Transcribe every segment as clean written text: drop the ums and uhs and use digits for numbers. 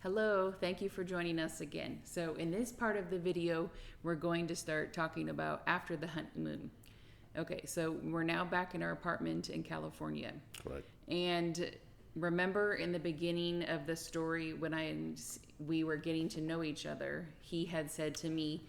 Hello, thank you for joining us again. So in this part of the video, we're going to start talking about after the honeymoon. Okay, so we're now back in our apartment in California. Correct. And remember in the beginning of the story when we were getting to know each other, he had said to me,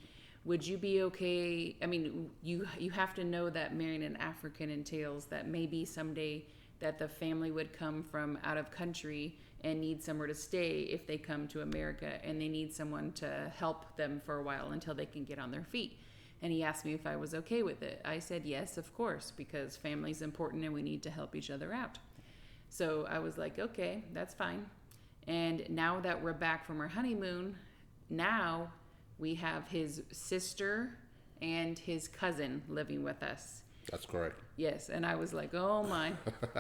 would you be okay? I mean, you have to know that marrying an African entails that maybe someday that the family would come from out of country and need somewhere to stay if they come to America, and they need someone to help them for a while until they can get on their feet. And he asked me if I was okay with it. I said yes, of course, because family's important and we need to help each other out. So I was like, okay, that's fine. And now that we're back from our honeymoon, now we have his sister and his cousin living with us. That's correct. Yes, and I was like, oh my,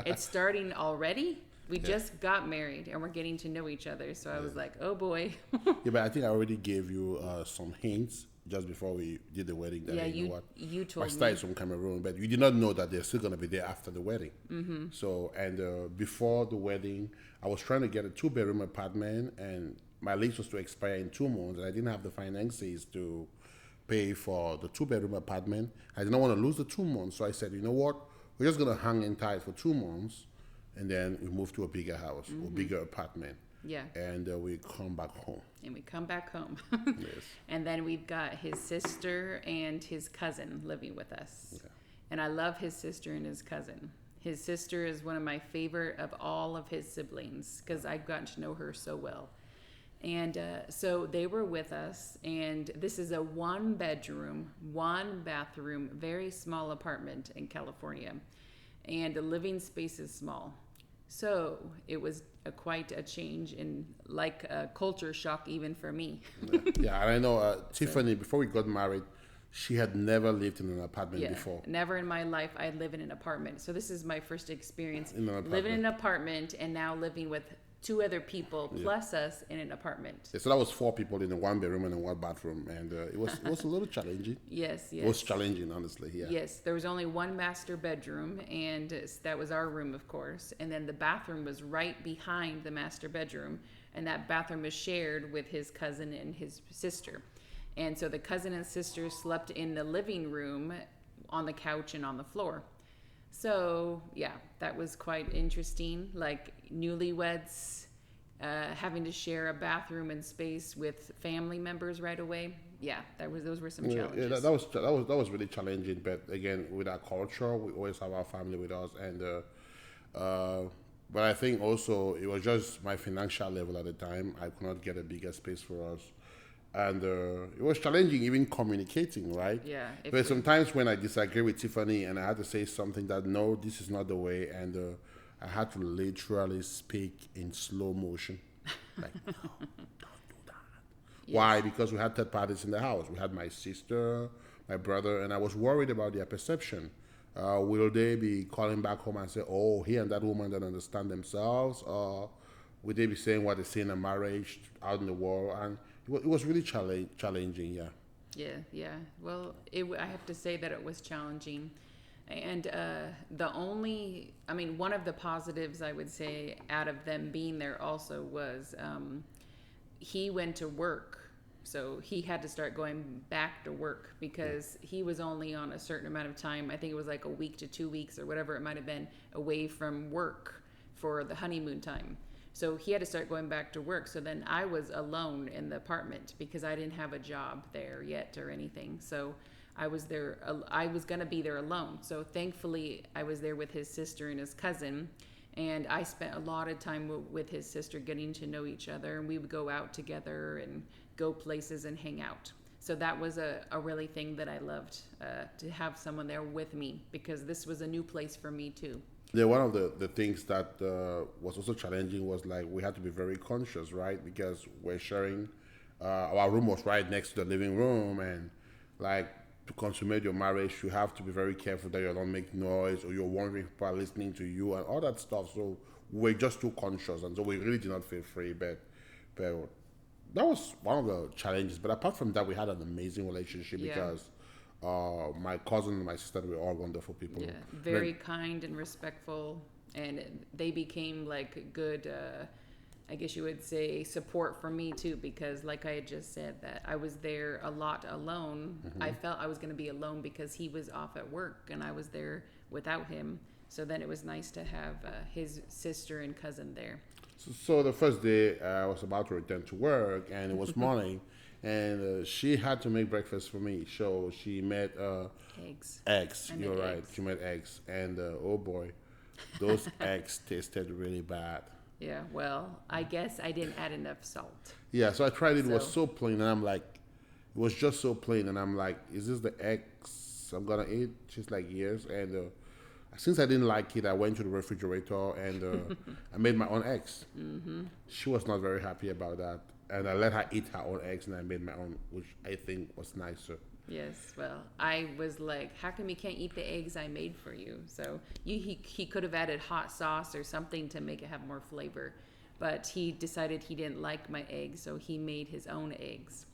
it's starting already? We just got married and we're getting to know each other. So I was like, oh boy. Yeah, but I think I already gave you some hints just before we did the wedding. That, Yeah, you know what? you told My style me. is from Cameroon, but you did not know that they're still going to be there after the wedding. Mm-hmm. So, and before the wedding, I was trying to get a 2-bedroom apartment, and my lease was to expire in 2 months, and I didn't have the finances to pay for the 2-bedroom apartment. I did not want to lose the 2 months, so I said, you know what? We're just going to hang in tight for 2 months, and then we move to a bigger house, or bigger apartment. Yeah. And we come back home. And we come back home. Yes. And then we've got his sister and his cousin living with us. Yeah. And I love his sister and his cousin. His sister is one of my favorite of all of his siblings because I've gotten to know her so well. And so they were with us, and this is a 1-bedroom, 1-bathroom, very small apartment in California. And the living space is small. So it was quite a change in like a culture shock even for me. Yeah, and I know Tiffany, before we got married, she had never lived in an apartment before. Never in my life I live in an apartment. So this is my first experience In an apartment. living in an apartment and now living with 2 other people plus us in an apartment. Yeah, so that was 4 people in a 1-bedroom and a 1-bathroom, and it was a little challenging. Yes. It was challenging, honestly. Yeah. Yes, there was only 1 master bedroom, and that was our room, of course. And then the bathroom was right behind the master bedroom, and that bathroom was shared with his cousin and his sister. And so the cousin and sister slept in the living room on the couch and on the floor. So, yeah, that was quite interesting. Like newlyweds, having to share a bathroom and space with family members right away. Yeah, those were some challenges. Yeah, that was really challenging. But again, with our culture, we always have our family with us, and but I think also it was just my financial level at the time. I could not get a bigger space for us. And it was challenging even communicating, right? Yeah. But sometimes when I disagree with Tiffany and I had to say something that, no, this is not the way, and I had to literally speak in slow motion. Like, no, don't do that. Yes. Why? Because we had third parties in the house. We had my sister, my brother, and I was worried about their perception. Will they be calling back home and say, oh, he and that woman don't understand themselves? Or would they be saying what they say in a marriage out in the world? And it was really challenging, yeah. Yeah. Well, I have to say that it was challenging. And one of the positives I would say out of them being there also was he went to work. So he had to start going back to work because he was only on a certain amount of time. I think it was like a week to 2 weeks or whatever it might have been away from work for the honeymoon time. So he had to start going back to work. So then I was alone in the apartment because I didn't have a job there yet or anything. So I was there. I was going to be there alone. So thankfully I was there with his sister and his cousin. And I spent a lot of time with his sister getting to know each other. And we would go out together and go places and hang out. So that was a really thing that I loved, to have someone there with me because this was a new place for me too. Yeah, one of the things that was also challenging was like we had to be very conscious, right? Because we're sharing, our room was right next to the living room, and like to consummate your marriage, you have to be very careful that you don't make noise or you're wondering if people are listening to you and all that stuff. So we're just too conscious, and so we really did not feel free. But that was one of the challenges. But apart from that, we had an amazing relationship because my cousin and my sister were all wonderful people. Yeah, very kind and respectful, and they became like good I guess you would say, support for me too, because like I had just said, that I was there a lot alone. I felt I was going to be alone because he was off at work and I was there without him. So then it was nice to have his sister and cousin there. So the first day I was about to return to work, and it was morning, and she had to make breakfast for me. So she made Eggs. eggs. I You're made right. eggs. She made eggs, and oh boy, those eggs tasted really bad. Yeah, well, I guess I didn't add enough salt. Yeah, so I tried it. It was So- so plain, and I'm like, it was just so plain, and I'm like, is this the eggs I'm gonna eat? She's like, yes, and since I didn't like it, I went to the refrigerator and I made my own eggs. She was not very happy about that, and I let her eat her own eggs, and I made my own, which I think was nicer. Yes, well, I was like, how come you can't eat the eggs I made for you? So he could have added hot sauce or something to make it have more flavor, but he decided he didn't like my eggs, so he made his own eggs.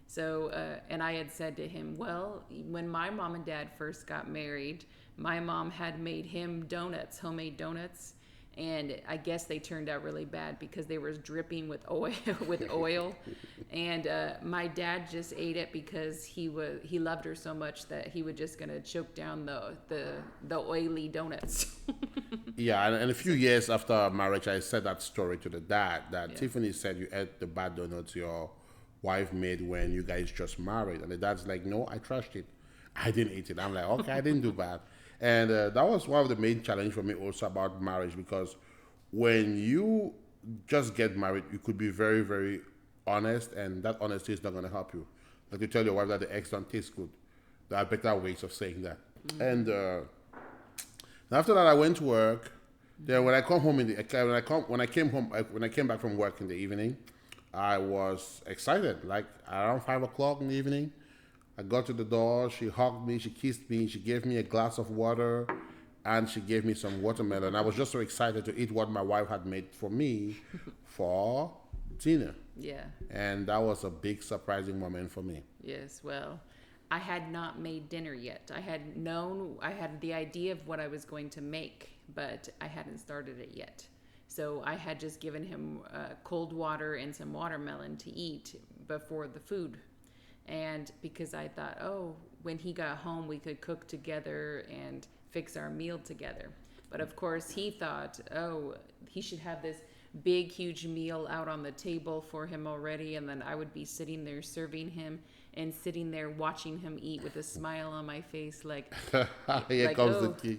So, and I had said to him, well, when my mom and dad first got married, my mom had made him donuts, homemade donuts, and I guess they turned out really bad because they were dripping with oil, with oil. And my dad just ate it because he loved her so much that he was just gonna choke down the oily donuts. Yeah, and a few years after marriage, I said that story to the dad that Yeah. Tiffany said you ate the bad donuts your wife made when you guys just married, and the dad's like, no, I trashed it. I didn't eat it. I'm like, okay, I didn't do bad. And that was one of the main challenge for me also about marriage, because when you just get married, you could be very, very honest, and that honesty is not going to help you. Like you tell your wife that the eggs don't taste good. There are better ways of saying that. And after that, I went to work. Then when I come home when I came back from work in the evening, I was excited. Like around 5 o'clock in the evening, I got to the door. She hugged me. She kissed me. She gave me a glass of water, and she gave me some watermelon. I was just so excited to eat what my wife had made for me for dinner, Yeah. and that was a big surprising moment for me. Yes, well, I had not made dinner yet. I had the idea of what I was going to make, but I hadn't started it yet. So I had just given him cold water and some watermelon to eat before the food. And because I thought, oh, when he got home, we could cook together and fix our meal together. But of course, he thought, oh, he should have this big, huge meal out on the table for him already. And then I would be sitting there serving him and sitting there watching him eat with a smile on my face, like, Here like, comes oh, the key.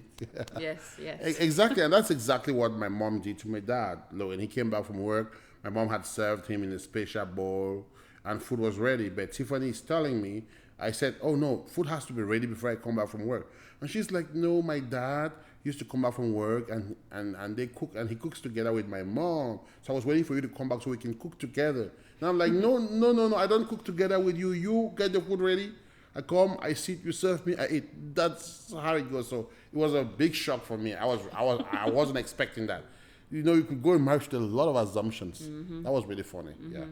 yes. Exactly, and that's exactly what my mom did to my dad. Look, when he came back from work, my mom had served him in a special bowl, and food was ready. But Tiffany is telling me, I said, "Oh no, food has to be ready before I come back from work." And she's like, "No, my dad used to come back from work, and they cook, and he cooks together with my mom. So I was waiting for you to come back so we can cook together." And I'm like, "No, I don't cook together with you. You get the food ready. I come, I sit, you serve me, I eat." That's how it goes. So it was a big shock for me. I wasn't expecting that. You know, you could go in marriage with a lot of assumptions. That was really funny. Yeah.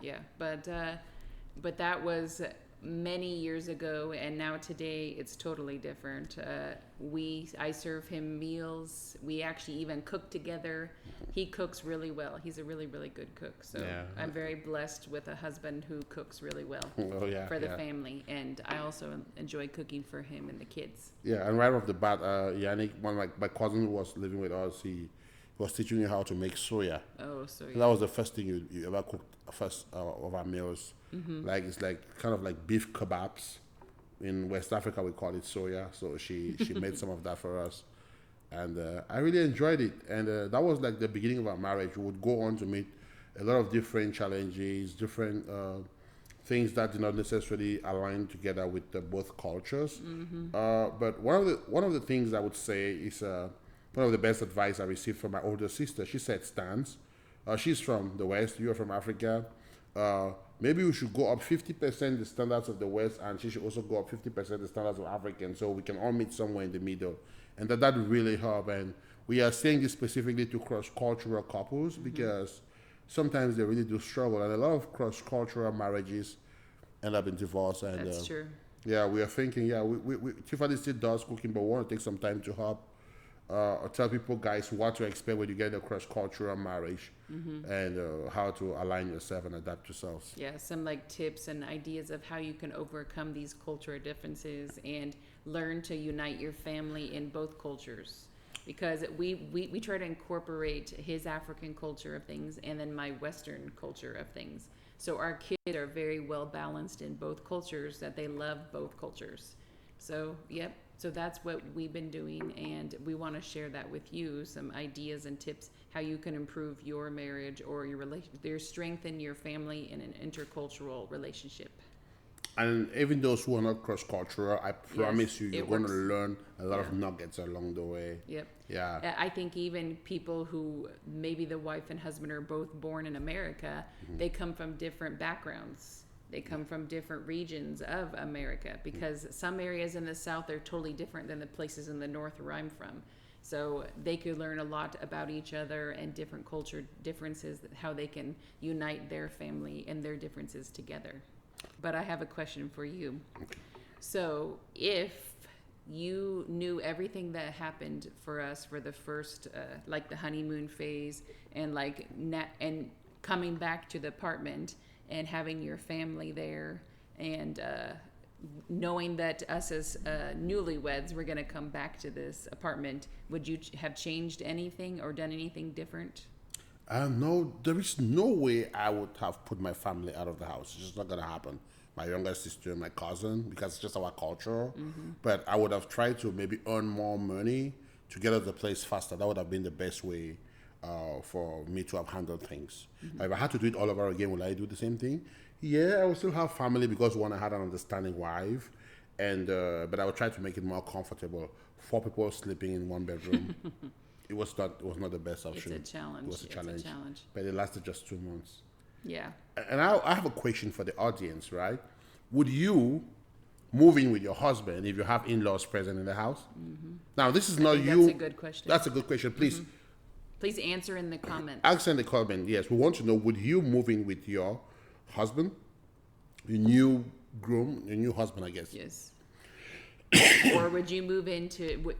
Yeah, but that was many years ago, and now today it's totally different. I serve him meals. We actually even cook together. He cooks really well. He's a really, really good cook. So Yeah. I'm very blessed with a husband who cooks really well Oh yeah. for the yeah. family, and I also enjoy cooking for him and the kids. Yeah, and right off the bat, Yannick, one of my cousin who was living with us, he was teaching me how to make soya. Oh, so And that was the first thing you ever cooked, first of our meals. Like it's like kind of like beef kebabs. In West Africa, we call it soya. So she made some of that for us, and I really enjoyed it. And that was like the beginning of our marriage. We would go on to meet a lot of different challenges, different things that did not necessarily align together with both cultures. But one of the things I would say is one of the best advice I received from my older sister. She said, "Stans, she's from the West. You're from Africa. Maybe we should go up 50% the standards of the West, and she should also go up 50% the standards of African, so we can all meet somewhere in the middle." And that really help. And we are saying this specifically to cross-cultural couples because sometimes they really do struggle, and a lot of cross-cultural marriages end up in divorce. And that's true. yeah, we are thinking, we Tiffany still does cooking, but we want to take some time to help tell people, guys, what to expect when you get a cross-cultural marriage, and how to align yourself and adapt yourselves. Yeah, some like tips and ideas of how you can overcome these cultural differences and learn to unite your family in both cultures. Because we try to incorporate his African culture of things and then my Western culture of things. So our kids are very well balanced in both cultures, that they love both cultures. So, yep. So that's what we've been doing, and we want to share that with you, some ideas and tips how you can improve your marriage or your strength in your family in an intercultural relationship. And even those who are not cross-cultural, I promise you, you're it going to works. learn a lot Yeah. of nuggets along the way. Yep. Yeah. I think even people who maybe the wife and husband are both born in America, they come from different backgrounds. They come from different regions of America, because some areas in the South are totally different than the places in the North where I'm from. So they could learn a lot about each other and different culture differences, how they can unite their family and their differences together. But I have a question for you. So if you knew everything that happened for us for the first, like the honeymoon phase, and like and coming back to the apartment and having your family there, and knowing that us as newlyweds were going to come back to this apartment, would you have changed anything or done anything different? No, there is no way I would have put my family out of the house. It's just not going to happen. My younger sister, my cousin, because it's just our culture. But I would have tried to maybe earn more money to get out of the place faster. That would have been the best way for me to have handled things. If I had to do it all over again, would I do the same thing? Yeah, I would still have family, because one, I had an understanding wife, and but I would try to make it more comfortable. 4 people sleeping in one bedroom. It was not the best option. It's a challenge. It was a challenge. It's a challenge. But it lasted just 2 months. Yeah. And I have a question for the audience, right? Would you move in with your husband if you have in-laws present in the house? Now, this is not you. That's a good question. That's a good question. Please Please answer in the comments. answer in the comment. Yes, we want to know, would you move in with your husband, your new groom, your new husband, I guess? Yes. Or would you move into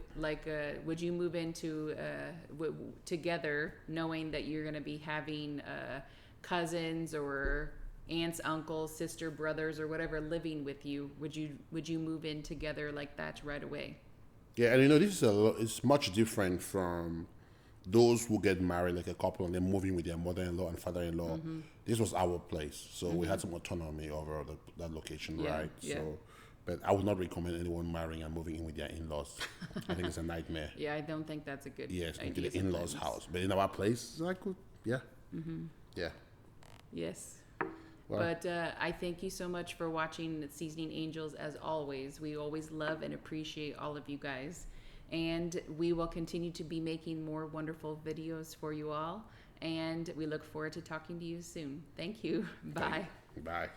together, knowing that you're going to be having cousins or aunts, uncles, sister, brothers, or whatever living with you? Would you move in together like that right away? Yeah, and this is it's much different from those who get married like a couple and then moving with their mother-in-law and father-in-law. This was our place, so we had some autonomy over that location, Yeah, right? yeah. So, but I would not recommend anyone marrying and moving in with their in-laws. I think it's a nightmare. Yeah, I don't think that's a good Yes, into idea the in-laws' sometimes. house, but in our place, I could, yeah, yeah. Yes. Well, But I thank you so much for watching Seasoning Angels. As always, we always love and appreciate all of you guys. And we will continue to be making more wonderful videos for you all. And we look forward to talking to you soon. Thank you. Bye. bye.